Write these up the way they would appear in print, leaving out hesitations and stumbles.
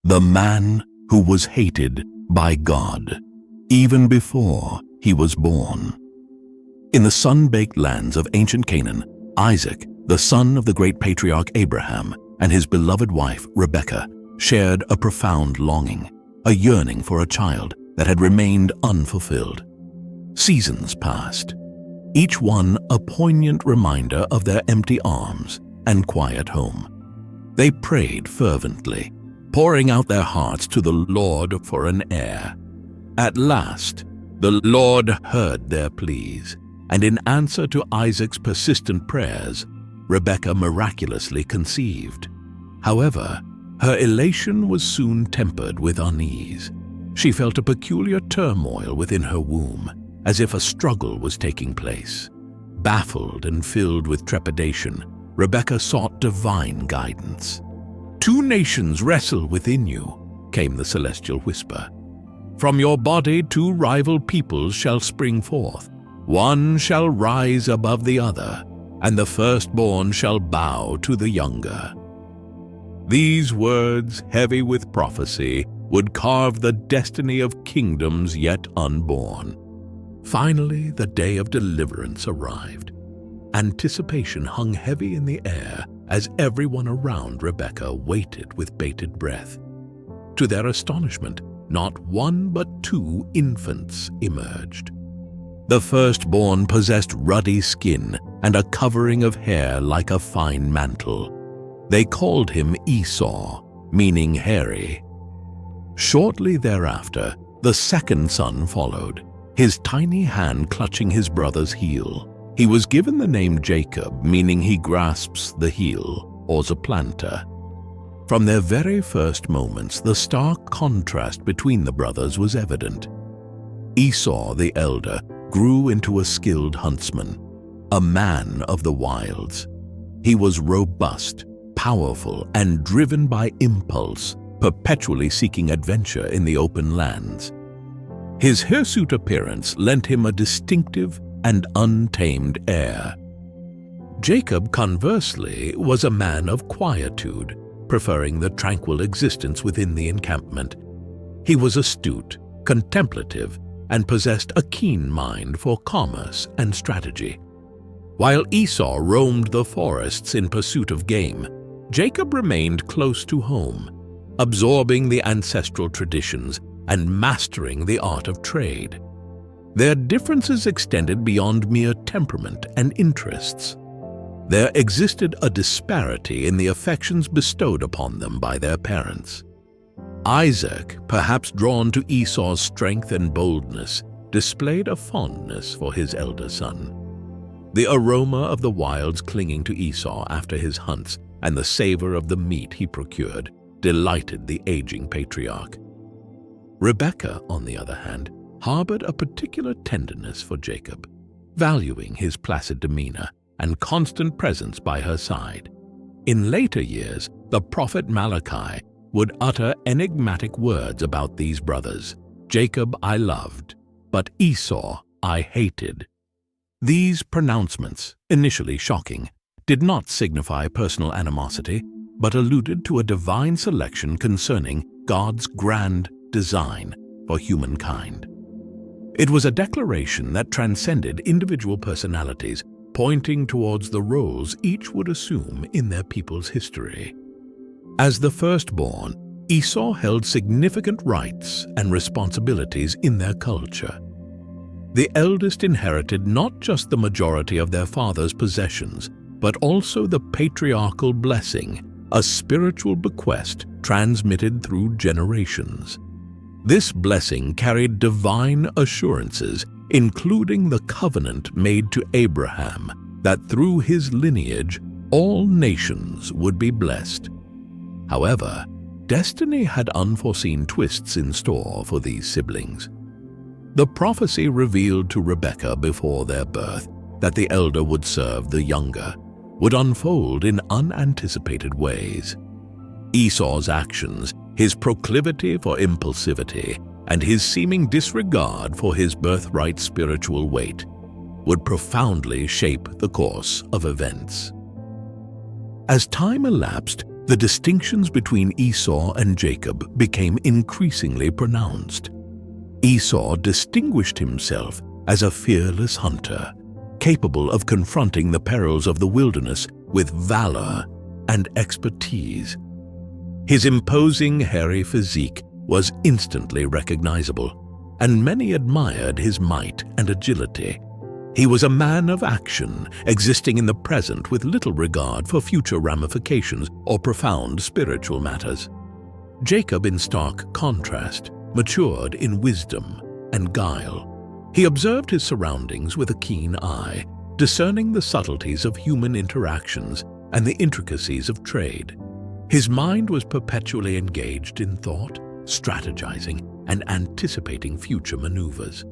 the man who was hated by God, even before he was born. In the sun-baked lands of ancient Canaan, Isaac, the son of the great patriarch Abraham, and his beloved wife Rebekah shared a profound longing, a yearning for a child that had remained unfulfilled. Seasons passed, each one a poignant reminder of their empty arms and quiet home. They prayed fervently, pouring out their hearts to the Lord for an heir. At last, the Lord heard their pleas, and in answer to Isaac's persistent prayers, Rebekah miraculously conceived. However, her elation was soon tempered with unease. She felt a peculiar turmoil within her womb, as if a struggle was taking place. Baffled and filled with trepidation, Rebekah sought divine guidance. "Two nations wrestle within you," came the celestial whisper. "From your body 2 rival peoples shall spring forth. One shall rise above the other, and the firstborn shall bow to the younger." These words, heavy with prophecy, would carve the destiny of kingdoms yet unborn. Finally, the day of deliverance arrived. Anticipation hung heavy in the air as everyone around Rebekah waited with bated breath. To their astonishment, not 1 but 2 infants emerged. The firstborn possessed ruddy skin and a covering of hair like a fine mantle. They called him Esau, meaning hairy. Shortly thereafter, the second son followed, his tiny hand clutching his brother's heel. He was given the name Jacob, meaning he grasps the heel, or supplanter. From their very first moments, the stark contrast between the brothers was evident. Esau, the elder, grew into a skilled huntsman, a man of the wilds. He was robust, powerful, and driven by impulse, perpetually seeking adventure in the open lands. His hirsute appearance lent him a distinctive and untamed air. Jacob, conversely, was a man of quietude, preferring the tranquil existence within the encampment. He was astute, contemplative, and possessed a keen mind for commerce and strategy. While Esau roamed the forests in pursuit of game, Jacob remained close to home, absorbing the ancestral traditions and mastering the art of trade. Their differences extended beyond mere temperament and interests. There existed a disparity in the affections bestowed upon them by their parents. Isaac, perhaps drawn to Esau's strength and boldness, displayed a fondness for his elder son. The aroma of the wilds clinging to Esau after his hunts and the savor of the meat he procured delighted the aging patriarch. Rebekah, on the other hand, harbored a particular tenderness for Jacob, valuing his placid demeanor and constant presence by her side. In later years, the prophet Malachi would utter enigmatic words about these brothers. "Jacob I loved, but Esau I hated." These pronouncements, initially shocking, did not signify personal animosity, but alluded to a divine selection concerning God's grand design for humankind. It was a declaration that transcended individual personalities, pointing towards the roles each would assume in their people's history. As the firstborn, Esau held significant rights and responsibilities in their culture. The eldest inherited not just the majority of their father's possessions, but also the patriarchal blessing, a spiritual bequest transmitted through generations. This blessing carried divine assurances, including the covenant made to Abraham that through his lineage all nations would be blessed. However, destiny had unforeseen twists in store for these siblings. The prophecy revealed to Rebekah before their birth that the elder would serve the younger would unfold in unanticipated ways. Esau's actions, his proclivity for impulsivity, and his seeming disregard for his birthright spiritual weight would profoundly shape the course of events. As time elapsed, the distinctions between Esau and Jacob became increasingly pronounced. Esau distinguished himself as a fearless hunter, capable of confronting the perils of the wilderness with valor and expertise. His imposing, hairy physique was instantly recognizable, and many admired his might and agility. He was a man of action, existing in the present with little regard for future ramifications or profound spiritual matters. Jacob, in stark contrast, matured in wisdom and guile. He observed his surroundings with a keen eye, discerning the subtleties of human interactions and the intricacies of trade. His mind was perpetually engaged in thought, strategizing, and anticipating future maneuvers.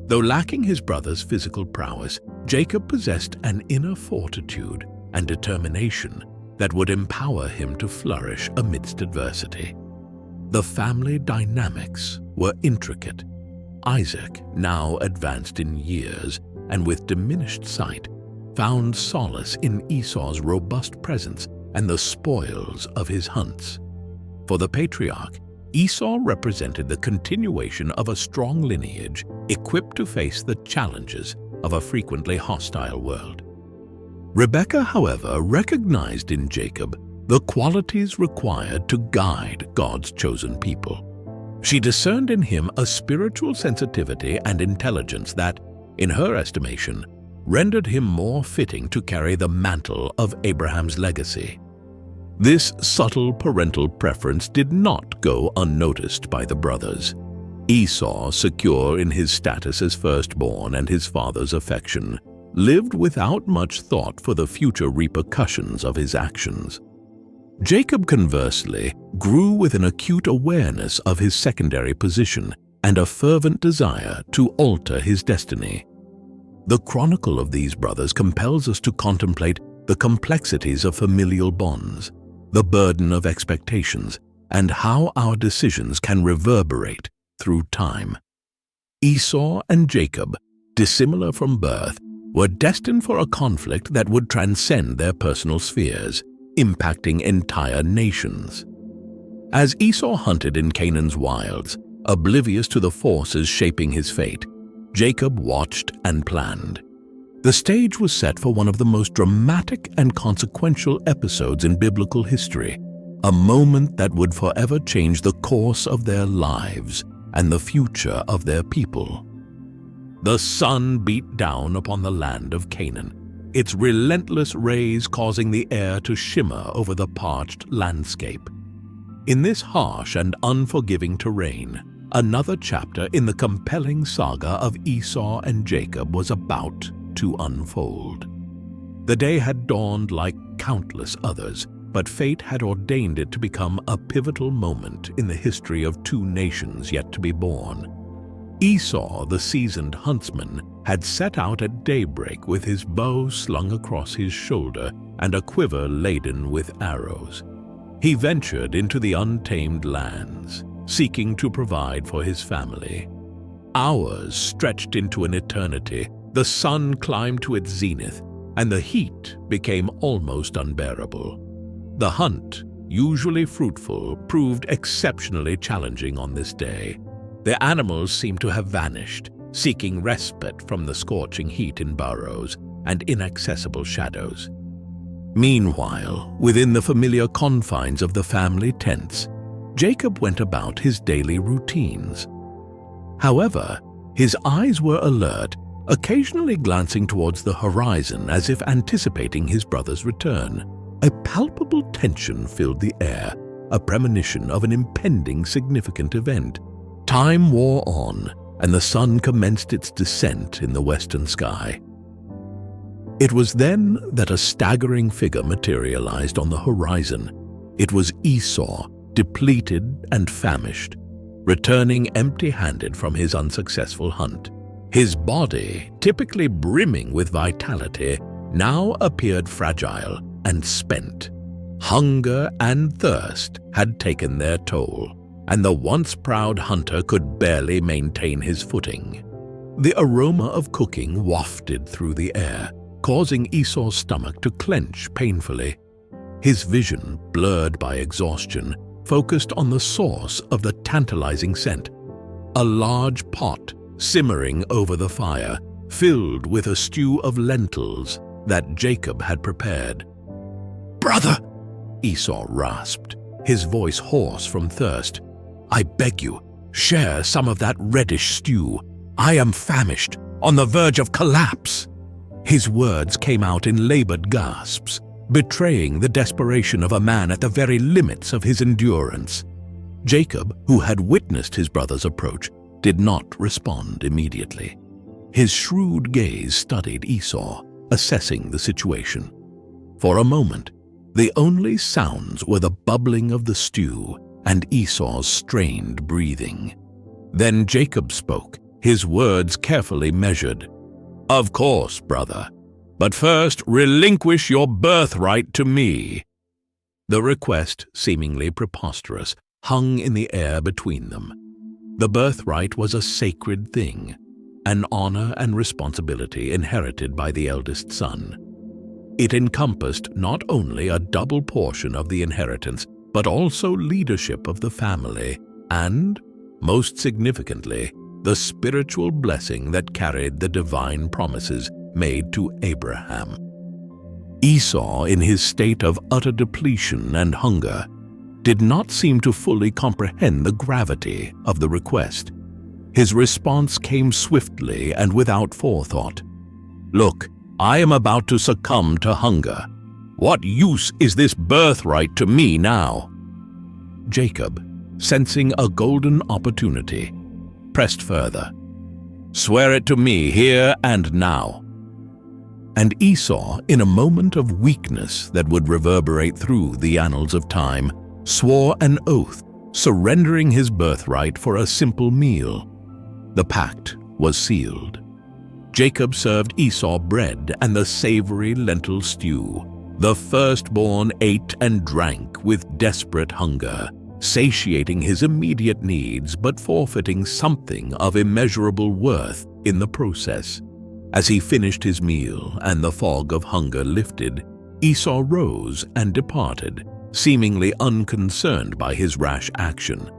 Though lacking his brother's physical prowess, Jacob possessed an inner fortitude and determination that would empower him to flourish amidst adversity. The family dynamics were intricate. Isaac, now advanced in years and with diminished sight, found solace in Esau's robust presence and the spoils of his hunts. For the patriarch, Esau represented the continuation of a strong lineage equipped to face the challenges of a frequently hostile world. Rebekah, however, recognized in Jacob the qualities required to guide God's chosen people. She discerned in him a spiritual sensitivity and intelligence that, in her estimation, rendered him more fitting to carry the mantle of Abraham's legacy. This subtle parental preference did not go unnoticed by the brothers. Esau, secure in his status as firstborn and his father's affection, lived without much thought for the future repercussions of his actions. Jacob, conversely, grew with an acute awareness of his secondary position and a fervent desire to alter his destiny. The chronicle of these brothers compels us to contemplate the complexities of familial bonds, the burden of expectations, and how our decisions can reverberate through time. Esau and Jacob, dissimilar from birth, were destined for a conflict that would transcend their personal spheres, impacting entire nations. As Esau hunted in Canaan's wilds, oblivious to the forces shaping his fate, Jacob watched and planned. The stage was set for one of the most dramatic and consequential episodes in biblical history, a moment that would forever change the course of their lives and the future of their people. The sun beat down upon the land of Canaan, its relentless rays causing the air to shimmer over the parched landscape. In this harsh and unforgiving terrain, another chapter in the compelling saga of Esau and Jacob was about to unfold. The day had dawned like countless others, but fate had ordained it to become a pivotal moment in the history of two nations yet to be born. Esau, the seasoned huntsman, had set out at daybreak with his bow slung across his shoulder and a quiver laden with arrows. He ventured into the untamed lands, seeking to provide for his family. Hours stretched into an eternity. The sun climbed to its zenith, and the heat became almost unbearable. The hunt, usually fruitful, proved exceptionally challenging on this day. The animals seemed to have vanished, seeking respite from the scorching heat in burrows and inaccessible shadows. Meanwhile, within the familiar confines of the family tents, Jacob went about his daily routines. However, his eyes were alert, occasionally glancing towards the horizon as if anticipating his brother's return. A palpable tension filled the air, a premonition of an impending significant event. Time wore on, and the sun commenced its descent in the western sky. It was then that a staggering figure materialized on the horizon. It was Esau, depleted and famished, returning empty-handed from his unsuccessful hunt. His body, typically brimming with vitality, now appeared fragile and spent. Hunger and thirst had taken their toll, and the once proud hunter could barely maintain his footing. The aroma of cooking wafted through the air, causing Esau's stomach to clench painfully. His vision, blurred by exhaustion, focused on the source of the tantalizing scent, a large pot simmering over the fire, filled with a stew of lentils that Jacob had prepared. "Brother," Esau rasped, his voice hoarse from thirst, "I beg you, share some of that reddish stew. I am famished, on the verge of collapse." His words came out in labored gasps, betraying the desperation of a man at the very limits of his endurance. Jacob, who had witnessed his brother's approach, did not respond immediately. His shrewd gaze studied Esau, assessing the situation. For a moment, the only sounds were the bubbling of the stew and Esau's strained breathing. Then Jacob spoke, his words carefully measured. "Of course, brother, but first relinquish your birthright to me." The request, seemingly preposterous, hung in the air between them. The birthright was a sacred thing, an honor and responsibility inherited by the eldest son. It encompassed not only a double portion of the inheritance, but also leadership of the family and, most significantly, the spiritual blessing that carried the divine promises made to Abraham. Esau, in his state of utter depletion and hunger, did not seem to fully comprehend the gravity of the request. His response came swiftly and without forethought. "Look, I am about to succumb to hunger. What use is this birthright to me now?" Jacob, sensing a golden opportunity, pressed further. "Swear it to me here and now." And Esau, in a moment of weakness that would reverberate through the annals of time, swore an oath, surrendering his birthright for a simple meal. The pact was sealed. Jacob served Esau bread and the savory lentil stew. The firstborn ate and drank with desperate hunger, satiating his immediate needs but forfeiting something of immeasurable worth in the process. As he finished his meal and the fog of hunger lifted, Esau rose and departed, seemingly unconcerned by his rash action.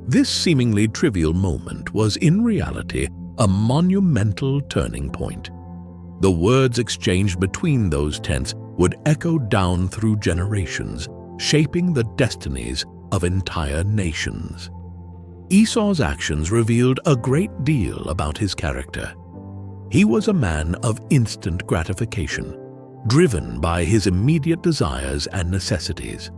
This seemingly trivial moment was in reality a monumental turning point. The words exchanged between those tents would echo down through generations, shaping the destinies of entire nations. Esau's actions revealed a great deal about his character. He was a man of instant gratification, driven by his immediate desires and necessities.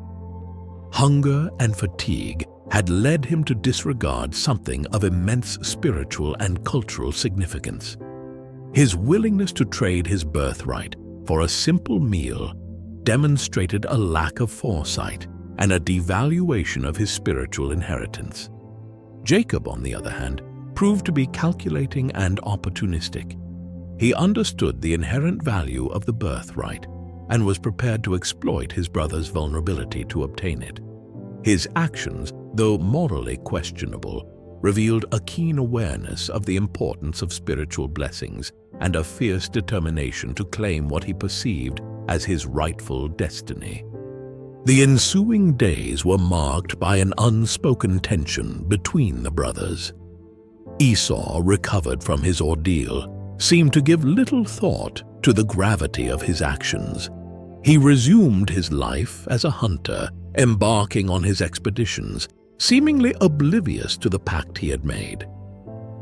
Hunger and fatigue had led him to disregard something of immense spiritual and cultural significance. His willingness to trade his birthright for a simple meal demonstrated a lack of foresight and a devaluation of his spiritual inheritance. Jacob, on the other hand, proved to be calculating and opportunistic. He understood the inherent value of the birthright and was prepared to exploit his brother's vulnerability to obtain it. His actions, though morally questionable, revealed a keen awareness of the importance of spiritual blessings and a fierce determination to claim what he perceived as his rightful destiny. The ensuing days were marked by an unspoken tension between the brothers. Esau, recovered from his ordeal, seemed to give little thought to the gravity of his actions. He resumed his life as a hunter, embarking on his expeditions, seemingly oblivious to the pact he had made.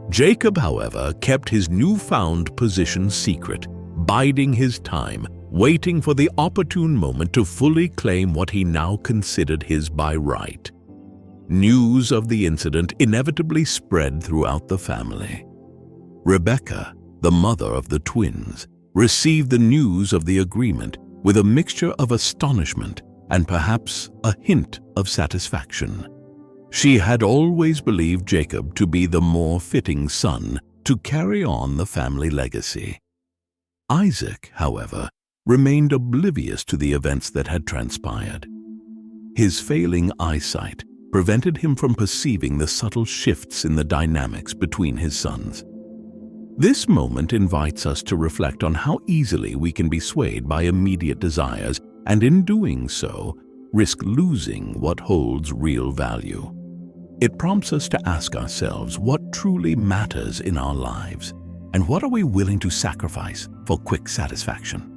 Jacob, however, kept his newfound position secret, biding his time, waiting for the opportune moment to fully claim what he now considered his by right. News of the incident inevitably spread throughout the family. Rebekah, the mother of the twins, received the news of the agreement with a mixture of astonishment and perhaps a hint of satisfaction. She had always believed Jacob to be the more fitting son to carry on the family legacy. Isaac, however, remained oblivious to the events that had transpired. His failing eyesight prevented him from perceiving the subtle shifts in the dynamics between his sons. This moment invites us to reflect on how easily we can be swayed by immediate desires and in doing so, risk losing what holds real value. It prompts us to ask ourselves what truly matters in our lives, and what are we willing to sacrifice for quick satisfaction.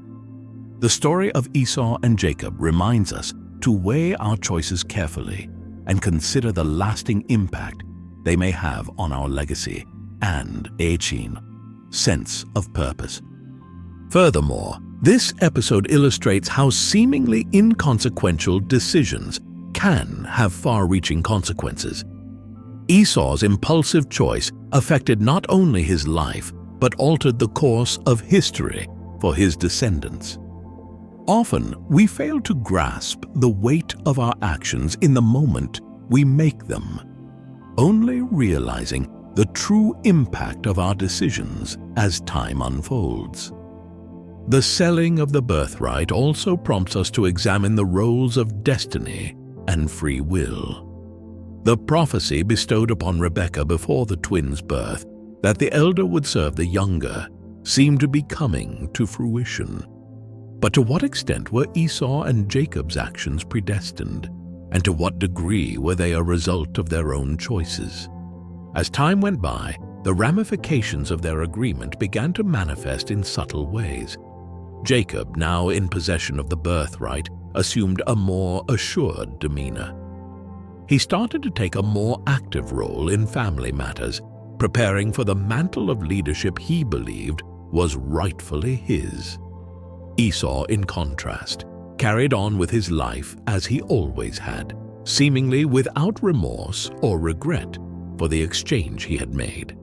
The story of Esau and Jacob reminds us to weigh our choices carefully and consider the lasting impact they may have on our legacy and sense of purpose. Furthermore, this episode illustrates how seemingly inconsequential decisions can have far-reaching consequences. Esau's impulsive choice affected not only his life, but altered the course of history for his descendants. Often, we fail to grasp the weight of our actions in the moment we make them, only realizing the true impact of our decisions as time unfolds. The selling of the birthright also prompts us to examine the roles of destiny and free will. The prophecy bestowed upon Rebekah before the twins' birth, that the elder would serve the younger, seemed to be coming to fruition. But to what extent were Esau and Jacob's actions predestined, and to what degree were they a result of their own choices? As time went by, the ramifications of their agreement began to manifest in subtle ways. Jacob, now in possession of the birthright, assumed a more assured demeanor. He started to take a more active role in family matters, preparing for the mantle of leadership he believed was rightfully his. Esau, in contrast, carried on with his life as he always had, seemingly without remorse or regret for the exchange he had made.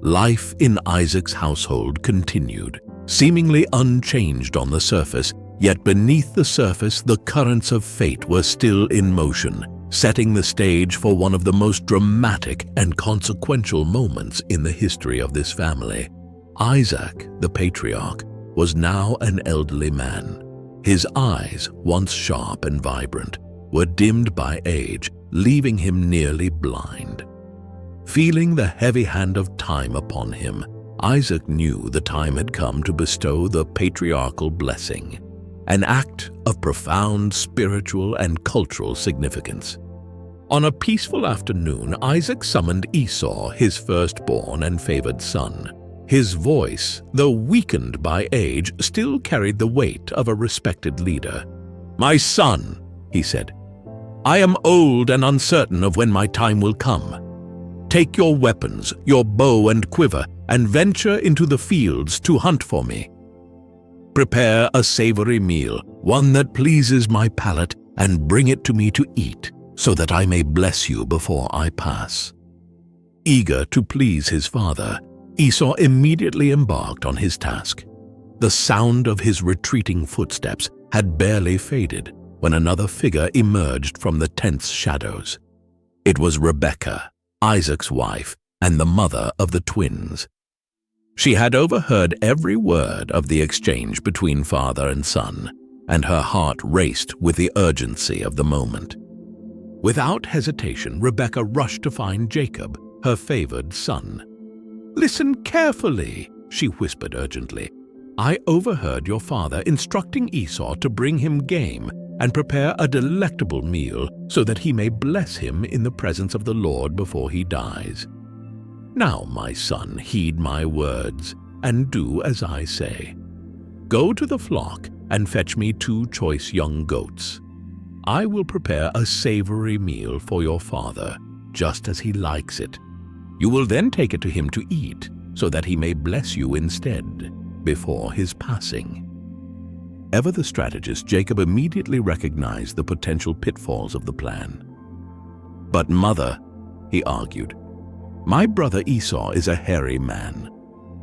Life in Isaac's household continued, seemingly unchanged on the surface, yet beneath the surface the currents of fate were still in motion, setting the stage for one of the most dramatic and consequential moments in the history of this family. Isaac, the patriarch, was now an elderly man. His eyes, once sharp and vibrant, were dimmed by age, leaving him nearly blind. Feeling the heavy hand of time upon him, Isaac knew the time had come to bestow the patriarchal blessing, an act of profound spiritual and cultural significance. On a peaceful afternoon, Isaac summoned Esau, his firstborn and favored son. His voice, though weakened by age, still carried the weight of a respected leader. "My son," he said, "I am old and uncertain of when my time will come. Take your weapons, your bow and quiver, and venture into the fields to hunt for me. Prepare a savory meal, one that pleases my palate, and bring it to me to eat, so that I may bless you before I pass." Eager to please his father, Esau immediately embarked on his task. The sound of his retreating footsteps had barely faded when another figure emerged from the tense shadows. It was Rebekah, Isaac's wife and the mother of the twins. She had overheard every word of the exchange between father and son, and her heart raced with the urgency of the moment. Without hesitation, Rebekah rushed to find Jacob, her favored son. "Listen carefully," she whispered urgently. "I overheard your father instructing Esau to bring him game and prepare a delectable meal so that he may bless him in the presence of the Lord before he dies. Now, my son, heed my words and do as I say. Go to the flock and fetch me 2 choice young goats. I will prepare a savory meal for your father, just as he likes it. You will then take it to him to eat, so that he may bless you instead, before his passing." Ever the strategist, Jacob immediately recognized the potential pitfalls of the plan. "But mother," he argued, "my brother Esau is a hairy man,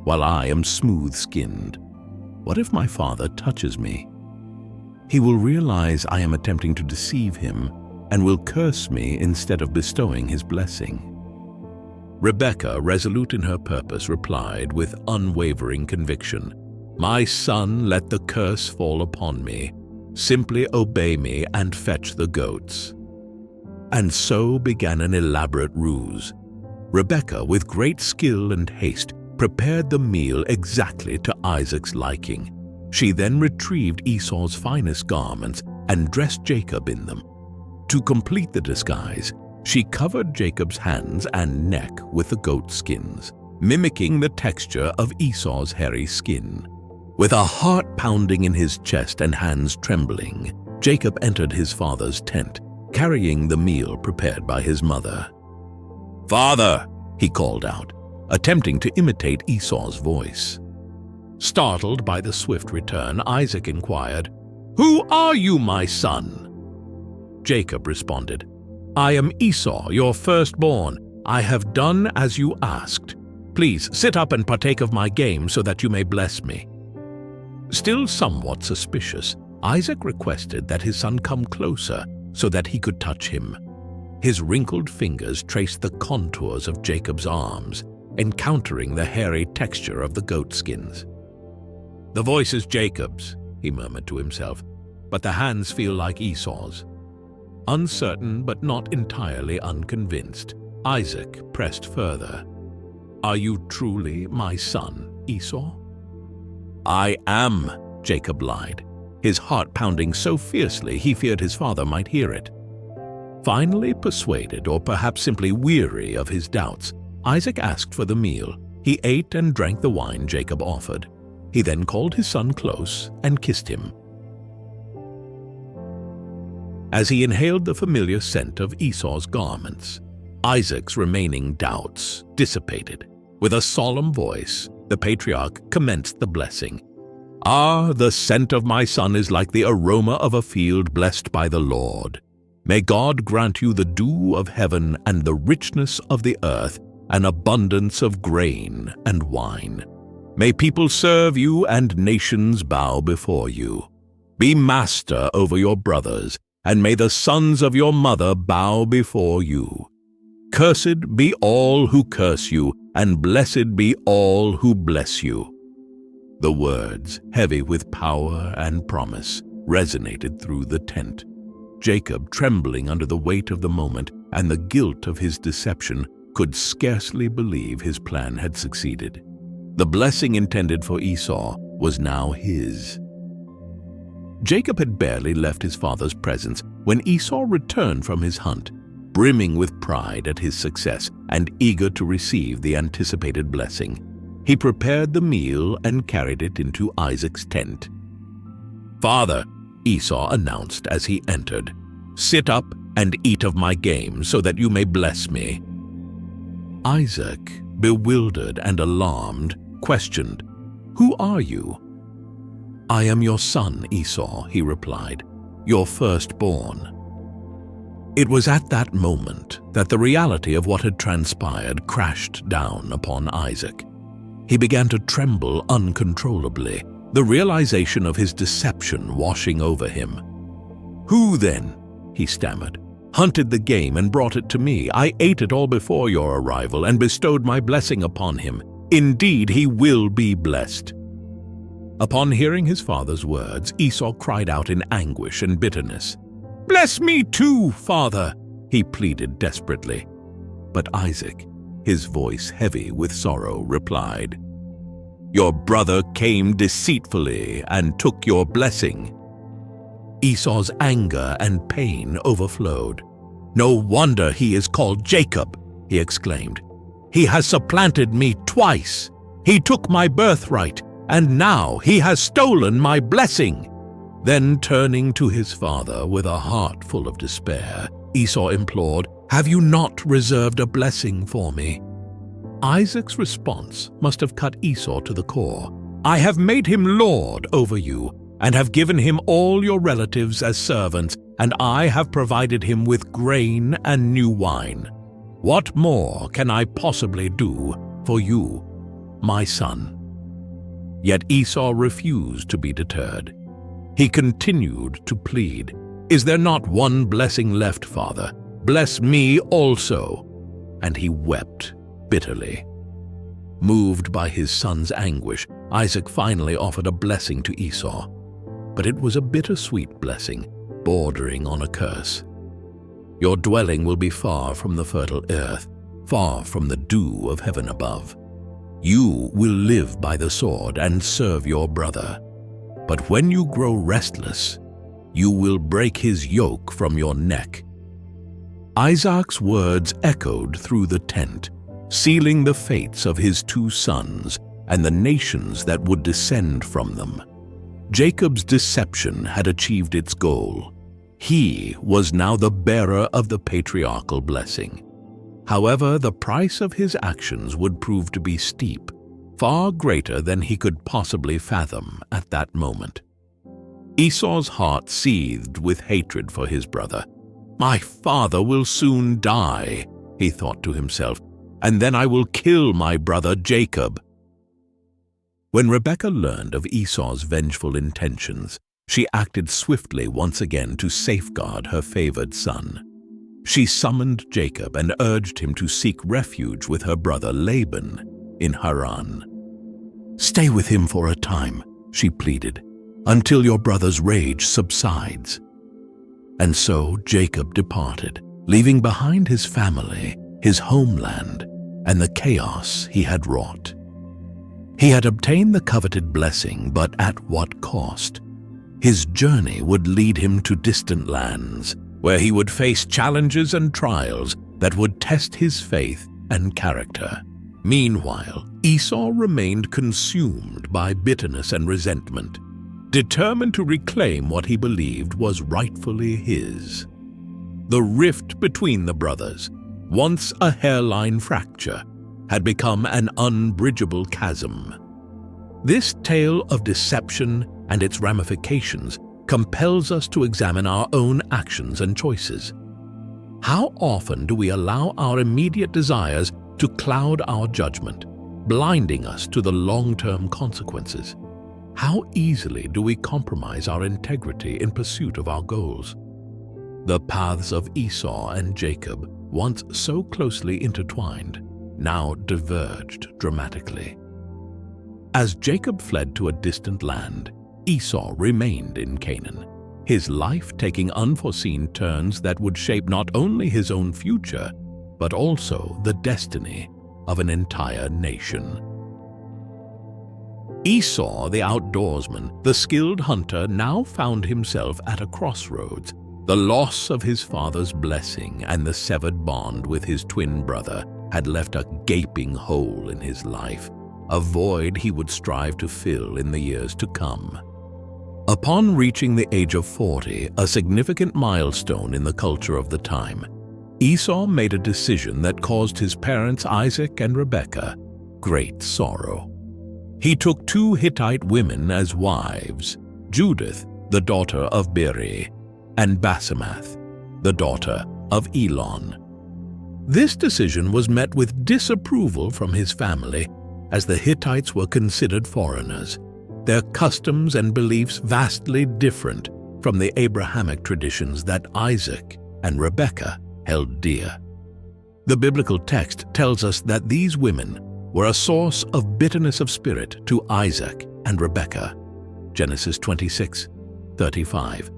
while I am smooth-skinned. What if my father touches me? He will realize I am attempting to deceive him and will curse me instead of bestowing his blessing." Rebekah, resolute in her purpose, replied with unwavering conviction, "My son, let the curse fall upon me. Simply obey me and fetch the goats." And so began an elaborate ruse. Rebekah, with great skill and haste, prepared the meal exactly to Isaac's liking. She then retrieved Esau's finest garments and dressed Jacob in them. To complete the disguise, she covered Jacob's hands and neck with the goat skins, mimicking the texture of Esau's hairy skin. With a heart pounding in his chest and hands trembling, Jacob entered his father's tent, carrying the meal prepared by his mother. "Father!" he called out, attempting to imitate Esau's voice. Startled by the swift return, Isaac inquired, "Who are you, my son?" Jacob responded, "I am Esau, your firstborn. I have done as you asked. Please sit up and partake of my game so that you may bless me." Still somewhat suspicious, Isaac requested that his son come closer so that he could touch him. His wrinkled fingers traced the contours of Jacob's arms, encountering the hairy texture of the goat skins. "The voice is Jacob's," he murmured to himself, "but the hands feel like Esau's." Uncertain but not entirely unconvinced, Isaac pressed further. "Are you truly my son, Esau?" "I am," Jacob lied, his heart pounding so fiercely he feared his father might hear it. Finally persuaded, or perhaps simply weary of his doubts, Isaac asked for the meal. He ate and drank the wine Jacob offered. He then called his son close and kissed him. As he inhaled the familiar scent of Esau's garments, Isaac's remaining doubts dissipated. With a solemn voice, the patriarch commenced the blessing. "Ah, the scent of my son is like the aroma of a field blessed by the Lord. May God grant you the dew of heaven and the richness of the earth, an abundance of grain and wine. May people serve you and nations bow before you. Be master over your brothers, and may the sons of your mother bow before you. Cursed be all who curse you, and blessed be all who bless you." The words, heavy with power and promise, resonated through the tent. Jacob, trembling under the weight of the moment and the guilt of his deception, could scarcely believe his plan had succeeded. The blessing intended for Esau was now his. Jacob had barely left his father's presence when Esau returned from his hunt, brimming with pride at his success and eager to receive the anticipated blessing. He prepared the meal and carried it into Isaac's tent. "Father," Esau announced as he entered, "sit up and eat of my game so that you may bless me." Isaac, bewildered and alarmed, questioned, "Who are you?" "I am your son, Esau," he replied, "your firstborn." It was at that moment that the reality of what had transpired crashed down upon Isaac. He began to tremble uncontrollably, the realization of his deception washing over him. "Who then," he stammered, "hunted the game and brought it to me? I ate it all before your arrival and bestowed my blessing upon him. Indeed, he will be blessed." Upon hearing his father's words, Esau cried out in anguish and bitterness. "Bless me too, father," he pleaded desperately. But Isaac, his voice heavy with sorrow, replied, "Your brother came deceitfully and took your blessing." Esau's anger and pain overflowed. "No wonder he is called Jacob," he exclaimed. "He has supplanted me twice. He took my birthright, and now he has stolen my blessing." Then, turning to his father with a heart full of despair, Esau implored, "Have you not reserved a blessing for me?" Isaac's response must have cut Esau to the core. "I have made him lord over you, and have given him all your relatives as servants, and I have provided him with grain and new wine. What more can I possibly do for you, my son?" Yet Esau refused to be deterred. He continued to plead, "Is there not one blessing left, father? Bless me also." And he wept bitterly. Moved by his son's anguish, Isaac finally offered a blessing to Esau. But it was a bittersweet blessing, bordering on a curse. "Your dwelling will be far from the fertile earth, far from the dew of heaven above. You will live by the sword and serve your brother. but when you grow restless, you will break his yoke from your neck." Isaac's words echoed through the tent, sealing the fates of his two sons and the nations that would descend from them. Jacob's deception had achieved its goal. He was now the bearer of the patriarchal blessing. However, the price of his actions would prove to be steep, far greater than he could possibly fathom at that moment. Esau's heart seethed with hatred for his brother. "My father will soon die," he thought to himself, "and then I will kill my brother Jacob." When Rebekah learned of Esau's vengeful intentions, she acted swiftly once again to safeguard her favored son. She summoned Jacob and urged him to seek refuge with her brother Laban in Haran. "Stay with him for a time," she pleaded, "until your brother's rage subsides." And so Jacob departed, leaving behind his family, his homeland, and the chaos he had wrought. He had obtained the coveted blessing, but at what cost? His journey would lead him to distant lands, where he would face challenges and trials that would test his faith and character. Meanwhile, Esau remained consumed by bitterness and resentment, determined to reclaim what he believed was rightfully his. The rift between the brothers, once a hairline fracture, had become an unbridgeable chasm. This tale of deception and its ramifications compels us to examine our own actions and choices. How often do we allow our immediate desires to cloud our judgment, blinding us to the long-term consequences? How easily do we compromise our integrity in pursuit of our goals? The paths of Esau and Jacob, once so closely intertwined, now diverged dramatically. As Jacob fled to a distant land, Esau remained in Canaan, his life taking unforeseen turns that would shape not only his own future, but also the destiny of an entire nation. Esau, the outdoorsman, the skilled hunter, now found himself at a crossroads. The loss of his father's blessing and the severed bond with his twin brother had left a gaping hole in his life, a void he would strive to fill in the years to come. Upon reaching the age of 40, a significant milestone in the culture of the time, Esau made a decision that caused his parents Isaac and Rebekah great sorrow. He took 2 Hittite women as wives, Judith, the daughter of Beeri, and Basemath, the daughter of Elon. This decision was met with disapproval from his family, as the Hittites were considered foreigners, their customs and beliefs vastly different from the Abrahamic traditions that Isaac and Rebekah held dear. The biblical text tells us that these women were a source of bitterness of spirit to Isaac and Rebekah. Genesis 26:35.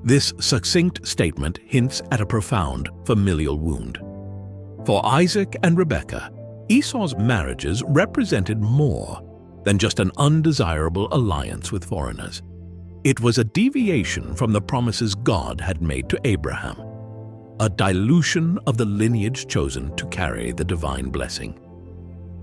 This succinct statement hints at a profound familial wound. For Isaac and Rebekah, Esau's marriages represented more than just an undesirable alliance with foreigners. It was a deviation from the promises God had made to Abraham, a dilution of the lineage chosen to carry the divine blessing.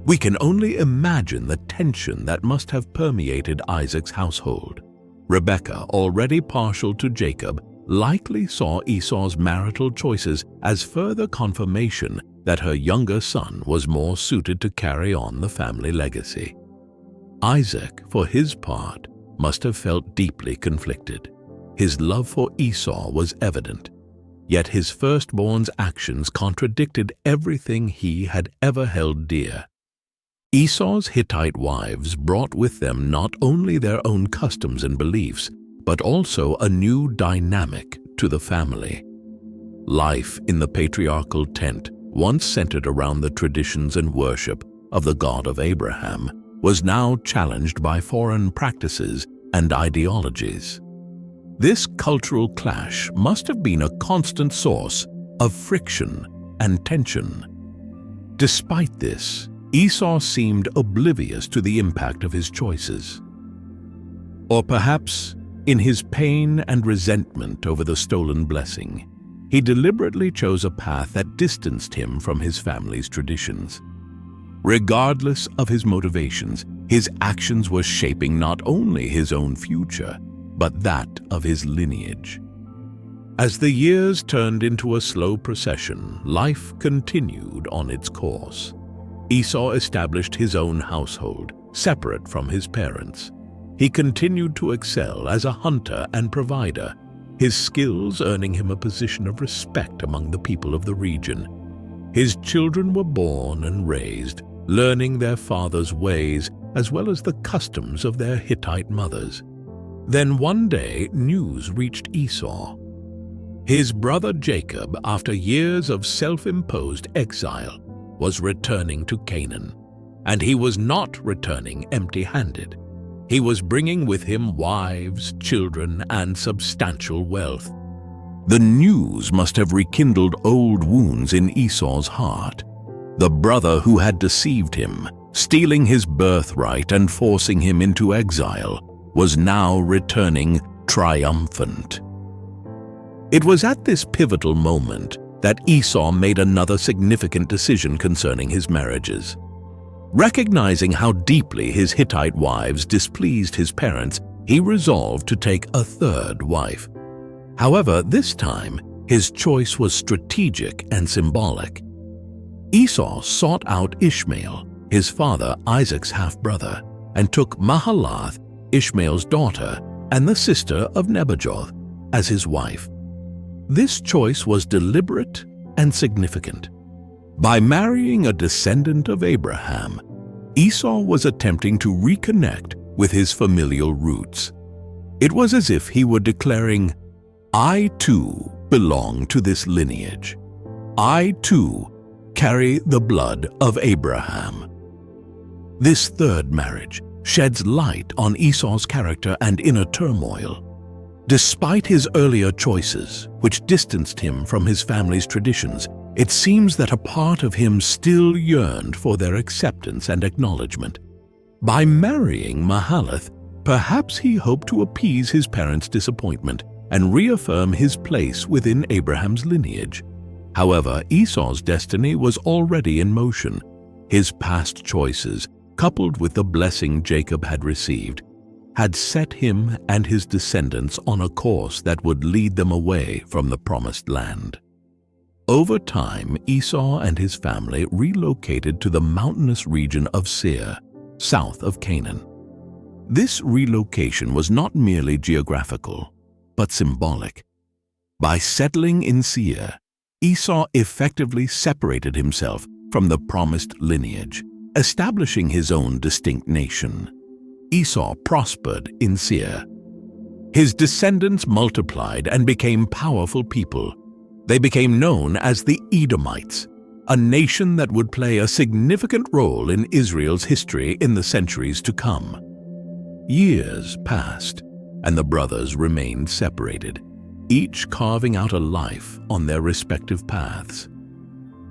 We can only imagine the tension that must have permeated Isaac's household. Rebekah, already partial to Jacob, likely saw Esau's marital choices as further confirmation that her younger son was more suited to carry on the family legacy. Isaac, for his part, must have felt deeply conflicted. His love for Esau was evident, yet his firstborn's actions contradicted everything he had ever held dear. Esau's Hittite wives brought with them not only their own customs and beliefs, but also a new dynamic to the family. Life in the patriarchal tent, once centered around the traditions and worship of the God of Abraham, was now challenged by foreign practices and ideologies. This cultural clash must have been a constant source of friction and tension. Despite this, Esau seemed oblivious to the impact of his choices. Or perhaps, in his pain and resentment over the stolen blessing, he deliberately chose a path that distanced him from his family's traditions. Regardless of his motivations, his actions were shaping not only his own future, but that of his lineage. As the years turned into a slow procession, life continued on its course. Esau established his own household, separate from his parents. He continued to excel as a hunter and provider, his skills earning him a position of respect among the people of the region. His children were born and raised, learning their father's ways as well as the customs of their Hittite mothers. Then one day, news reached Esau. His brother Jacob, after years of self-imposed exile, was returning to Canaan. And he was not returning empty-handed. He was bringing with him wives, children, and substantial wealth. The news must have rekindled old wounds in Esau's heart. The brother who had deceived him, stealing his birthright and forcing him into exile, was now returning triumphant. It was at this pivotal moment that Esau made another significant decision concerning his marriages. Recognizing how deeply his Hittite wives displeased his parents, he resolved to take a third wife. However, this time, his choice was strategic and symbolic. Esau sought out Ishmael, his father Isaac's half-brother, and took Mahalath, Ishmael's daughter, and the sister of Nebajoth, as his wife. This choice was deliberate and significant. By marrying a descendant of Abraham, Esau was attempting to reconnect with his familial roots. It was as if he were declaring, "I too belong to this lineage. I too carry the blood of Abraham." This third marriage sheds light on Esau's character and inner turmoil. Despite his earlier choices, which distanced him from his family's traditions, it seems that a part of him still yearned for their acceptance and acknowledgement. By marrying Mahalath, perhaps he hoped to appease his parents' disappointment and reaffirm his place within Abraham's lineage. However, Esau's destiny was already in motion. His past choices, coupled with the blessing Jacob had received, had set him and his descendants on a course that would lead them away from the promised land. Over time, Esau and his family relocated to the mountainous region of Seir, south of Canaan. This relocation was not merely geographical, but symbolic. By settling in Seir, Esau effectively separated himself from the promised lineage, establishing his own distinct nation. Esau prospered in Seir. His descendants multiplied and became powerful people. They became known as the Edomites, a nation that would play a significant role in Israel's history in the centuries to come. Years passed, and the brothers remained separated, each carving out a life on their respective paths.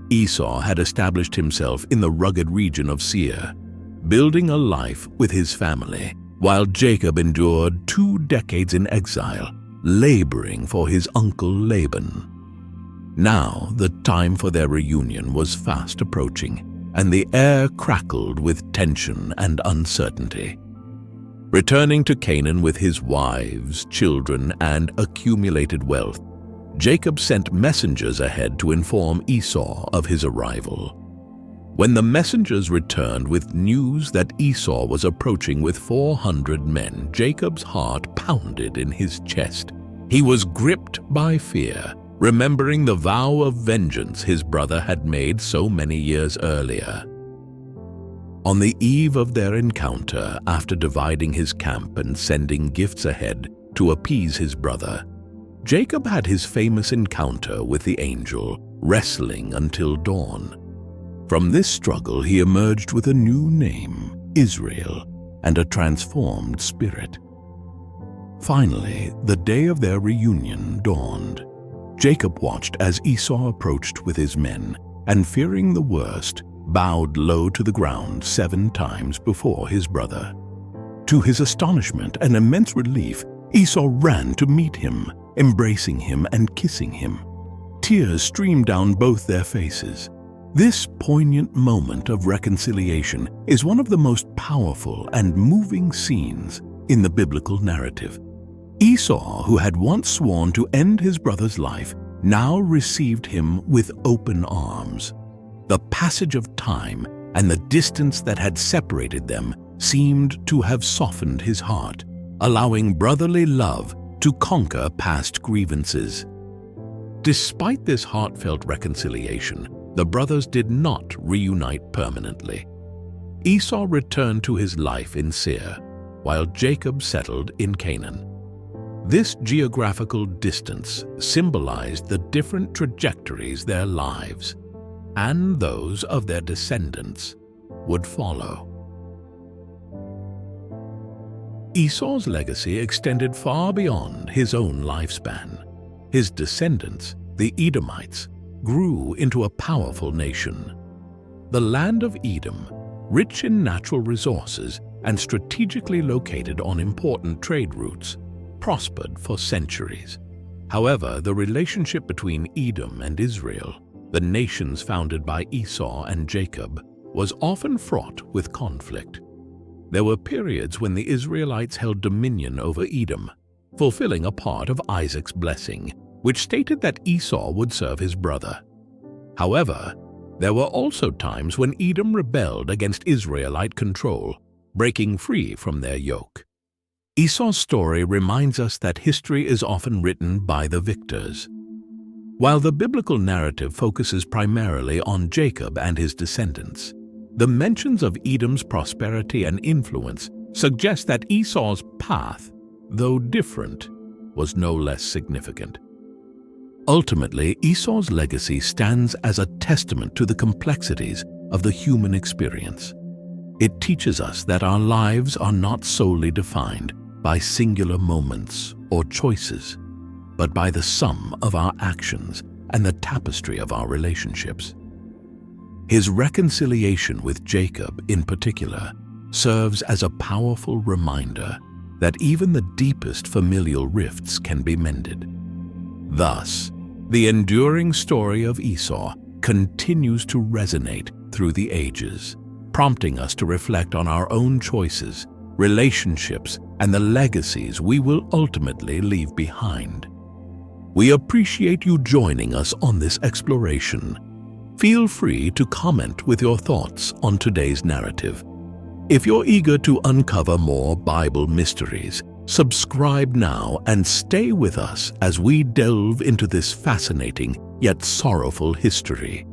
Esau had established himself in the rugged region of Seir, building a life with his family, while Jacob endured 2 decades in exile, laboring for his uncle Laban. Now the time for their reunion was fast approaching, and the air crackled with tension and uncertainty. Returning to Canaan with his wives, children, and accumulated wealth, Jacob sent messengers ahead to inform Esau of his arrival. When the messengers returned with news that Esau was approaching with 400 men, Jacob's heart pounded in his chest. He was gripped by fear, remembering the vow of vengeance his brother had made so many years earlier. On the eve of their encounter, after dividing his camp and sending gifts ahead to appease his brother, Jacob had his famous encounter with the angel, wrestling until dawn. From this struggle, he emerged with a new name, Israel, and a transformed spirit. Finally, the day of their reunion dawned. Jacob watched as Esau approached with his men, and fearing the worst, bowed low to the ground 7 times before his brother. To his astonishment and immense relief, Esau ran to meet him, embracing him and kissing him. Tears streamed down both their faces. This poignant moment of reconciliation is one of the most powerful and moving scenes in the biblical narrative. Esau, who had once sworn to end his brother's life, now received him with open arms. The passage of time and the distance that had separated them seemed to have softened his heart, allowing brotherly love to conquer past grievances. Despite this heartfelt reconciliation, the brothers did not reunite permanently. Esau returned to his life in Seir, while Jacob settled in Canaan. This geographical distance symbolized the different trajectories their lives and those of their descendants would follow. Esau's legacy extended far beyond his own lifespan. His descendants, the Edomites, grew into a powerful nation. The land of Edom, rich in natural resources and strategically located on important trade routes, prospered for centuries. However, the relationship between Edom and Israel, the nations founded by Esau and Jacob, was often fraught with conflict. There were periods when the Israelites held dominion over Edom, fulfilling a part of Isaac's blessing, which stated that Esau would serve his brother. However, there were also times when Edom rebelled against Israelite control, breaking free from their yoke. Esau's story reminds us that history is often written by the victors. While the biblical narrative focuses primarily on Jacob and his descendants, the mentions of Edom's prosperity and influence suggest that Esau's path, though different, was no less significant. Ultimately, Esau's legacy stands as a testament to the complexities of the human experience. It teaches us that our lives are not solely defined by singular moments or choices, but by the sum of our actions and the tapestry of our relationships. His reconciliation with Jacob, in particular, serves as a powerful reminder that even the deepest familial rifts can be mended. Thus, the enduring story of Esau continues to resonate through the ages, prompting us to reflect on our own choices, relationships, and the legacies we will ultimately leave behind. We appreciate you joining us on this exploration. Feel free to comment with your thoughts on today's narrative. If you're eager to uncover more Bible mysteries, subscribe now and stay with us as we delve into this fascinating yet sorrowful history.